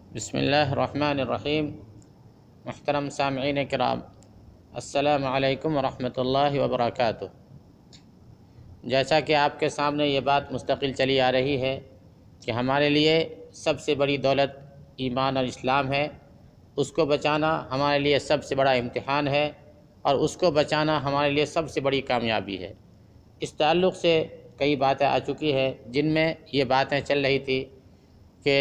بسم اللہ الرحمن الرحیم۔ محترم سامعین کرام، السلام علیکم ورحمۃ اللہ وبرکاتہ۔ جیسا کہ آپ کے سامنے یہ بات مستقل چلی آ رہی ہے کہ ہمارے لیے سب سے بڑی دولت ایمان اور اسلام ہے، اس کو بچانا ہمارے لیے سب سے بڑا امتحان ہے اور اس کو بچانا ہمارے لیے سب سے بڑی کامیابی ہے۔ اس تعلق سے کئی باتیں آ چکی ہیں جن میں یہ باتیں چل رہی تھی کہ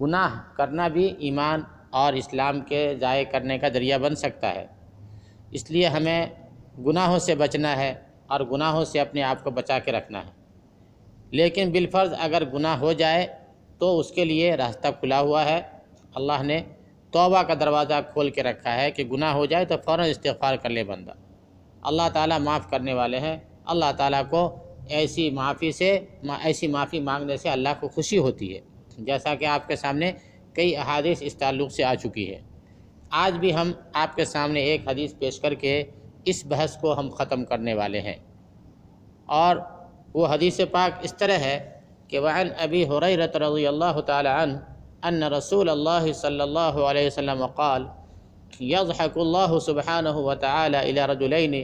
گناہ کرنا بھی ایمان اور اسلام کے ضائع کرنے کا ذریعہ بن سکتا ہے، اس لیے ہمیں گناہوں سے بچنا ہے اور گناہوں سے اپنے آپ کو بچا کے رکھنا ہے۔ لیکن بالفرض اگر گناہ ہو جائے تو اس کے لیے راستہ کھلا ہوا ہے۔ اللہ نے توبہ کا دروازہ کھول کے رکھا ہے کہ گناہ ہو جائے تو فوراً استغفار کر لے بندہ۔ اللہ تعالیٰ معاف کرنے والے ہیں۔ اللہ تعالیٰ کو ایسی معافی مانگنے سے اللہ کو خوشی ہوتی ہے، جیسا کہ آپ کے سامنے کئی احادیث اس تعلق سے آ چکی ہے۔ آج بھی ہم آپ کے سامنے ایک حدیث پیش کر کے اس بحث کو ہم ختم کرنے والے ہیں، اور وہ حدیث پاک اس طرح ہے کہ وعن ابی ہریرہ رضی اللہ تعالی عنہ ان رسول اللہ صلی اللہ علیہ وسلم قال يضحك الله سبحانه وتعالى إلى رجلين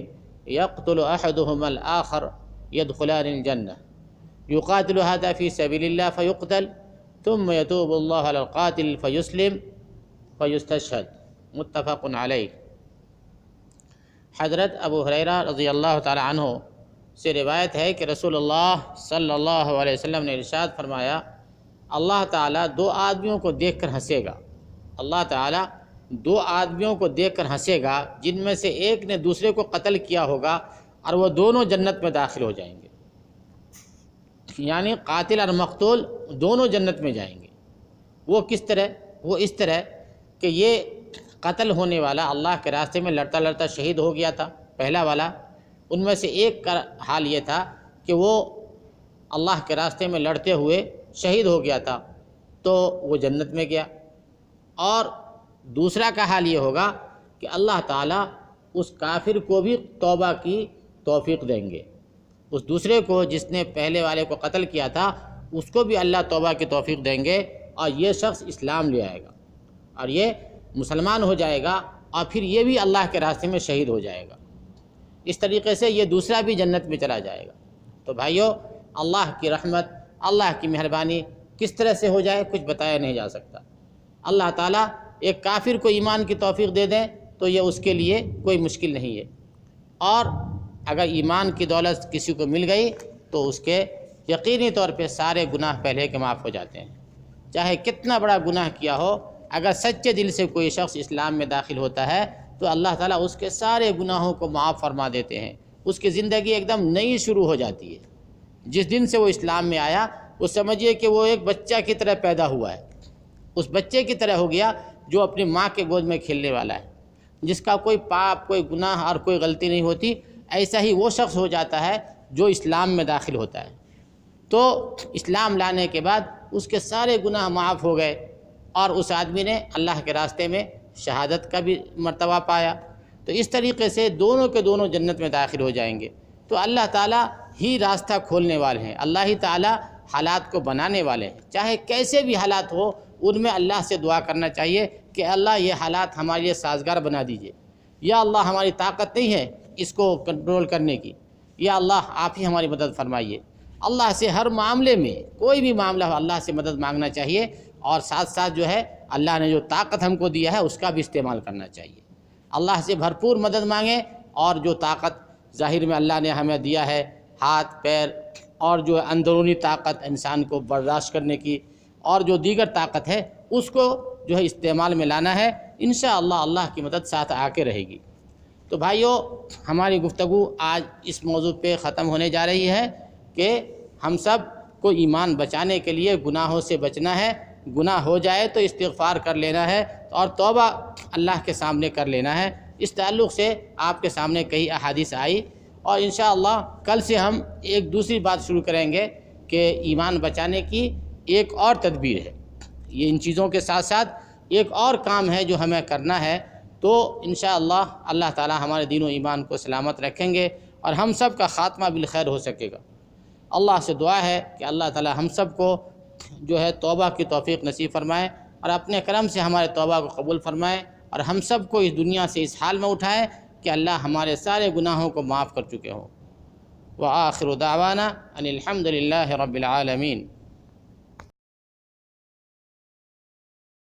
يقتل أحدهما الآخر يدخلان الجنة يقاتل هذا في سبيل الله فيقتل ثم يتوب الله على القاتل فيسلم فيستشهد متفق علیہ۔ حضرت ابو ہریرہ رضی اللہ تعالی عنہ سے روایت ہے کہ رسول اللہ صلی اللہ علیہ وسلم نے ارشاد فرمایا، اللہ تعالیٰ دو آدمیوں کو دیکھ کر ہنسے گا۔ اللہ تعالیٰ دو آدمیوں کو دیکھ کر ہنسے گا جن میں سے ایک نے دوسرے کو قتل کیا ہوگا اور وہ دونوں جنت میں داخل ہو جائیں گے، یعنی قاتل اور مقتول دونوں جنت میں جائیں گے۔ وہ کس طرح؟ وہ اس طرح کہ یہ قتل ہونے والا اللہ کے راستے میں لڑتا لڑتا شہید ہو گیا تھا، پہلا والا۔ ان میں سے ایک کا حال یہ تھا کہ وہ اللہ کے راستے میں لڑتے ہوئے شہید ہو گیا تھا تو وہ جنت میں گیا، اور دوسرا کا حال یہ ہوگا کہ اللہ تعالیٰ اس کافر کو بھی توبہ کی توفیق دیں گے۔ اس دوسرے کو جس نے پہلے والے کو قتل کیا تھا اس کو بھی اللہ توبہ کی توفیق دیں گے، اور یہ شخص اسلام لے آئے گا اور یہ مسلمان ہو جائے گا، اور پھر یہ بھی اللہ کے راستے میں شہید ہو جائے گا۔ اس طریقے سے یہ دوسرا بھی جنت میں چلا جائے گا۔ تو بھائیو، اللہ کی رحمت، اللہ کی مہربانی کس طرح سے ہو جائے کچھ بتایا نہیں جا سکتا۔ اللہ تعالیٰ ایک کافر کو ایمان کی توفیق دے دیں تو یہ اس کے لیے کوئی مشکل نہیں ہے، اور اگر ایمان کی دولت کسی کو مل گئی تو اس کے یقینی طور پہ سارے گناہ پہلے کے معاف ہو جاتے ہیں۔ چاہے کتنا بڑا گناہ کیا ہو، اگر سچے دل سے کوئی شخص اسلام میں داخل ہوتا ہے تو اللہ تعالیٰ اس کے سارے گناہوں کو معاف فرما دیتے ہیں، اس کی زندگی ایک دم نئی شروع ہو جاتی ہے۔ جس دن سے وہ اسلام میں آیا وہ سمجھیے کہ وہ ایک بچہ کی طرح پیدا ہوا ہے، اس بچے کی طرح ہو گیا جو اپنی ماں کے گود میں کھیلنے والا ہے، جس کا کوئی پاپ، کوئی گناہ اور کوئی غلطی نہیں ہوتی۔ ایسا ہی وہ شخص ہو جاتا ہے جو اسلام میں داخل ہوتا ہے۔ تو اسلام لانے کے بعد اس کے سارے گناہ معاف ہو گئے، اور اس آدمی نے اللہ کے راستے میں شہادت کا بھی مرتبہ پایا۔ تو اس طریقے سے دونوں کے دونوں جنت میں داخل ہو جائیں گے۔ تو اللہ تعالیٰ ہی راستہ کھولنے والے ہیں، اللہ ہی تعالیٰ حالات کو بنانے والے ہیں۔ چاہے کیسے بھی حالات ہو، ان میں اللہ سے دعا کرنا چاہیے کہ اللہ یہ حالات ہمارے لیے سازگار بنا دیجئے، یا اللہ ہماری طاقت نہیں ہے اس کو کنٹرول کرنے کی، یا اللہ آپ ہی ہماری مدد فرمائیے۔ اللہ سے ہر معاملے میں، کوئی بھی معاملہ ہو، اللہ سے مدد مانگنا چاہیے، اور ساتھ ساتھ جو ہے اللہ نے جو طاقت ہم کو دیا ہے اس کا بھی استعمال کرنا چاہیے۔ اللہ سے بھرپور مدد مانگیں، اور جو طاقت ظاہر میں اللہ نے ہمیں دیا ہے، ہاتھ پیر اور جو اندرونی طاقت انسان کو برداشت کرنے کی، اور جو دیگر طاقت ہے اس کو جو ہے استعمال میں لانا ہے۔ انشاءاللہ اللہ کی مدد ساتھ آ کے رہے گی۔ تو بھائیو، ہماری گفتگو آج اس موضوع پہ ختم ہونے جا رہی ہے کہ ہم سب کو ایمان بچانے کے لیے گناہوں سے بچنا ہے۔ گناہ ہو جائے تو استغفار کر لینا ہے، اور توبہ اللہ کے سامنے کر لینا ہے۔ اس تعلق سے آپ کے سامنے کئی احادیث آئی، اور انشاءاللہ کل سے ہم ایک دوسری بات شروع کریں گے کہ ایمان بچانے کی ایک اور تدبیر ہے۔ یہ ان چیزوں کے ساتھ ساتھ ایک اور کام ہے جو ہمیں کرنا ہے۔ تو انشاءاللہ اللہ تعالی ہمارے دین و ایمان کو سلامت رکھیں گے، اور ہم سب کا خاتمہ بالخیر ہو سکے گا۔ اللہ سے دعا ہے کہ اللہ تعالی ہم سب کو جو ہے توبہ کی توفیق نصیب فرمائے، اور اپنے کرم سے ہمارے توبہ کو قبول فرمائے، اور ہم سب کو اس دنیا سے اس حال میں اٹھائے کہ اللہ ہمارے سارے گناہوں کو معاف کر چکے ہوں۔ وآخر دعوانا ان الحمد للہ رب العالمین۔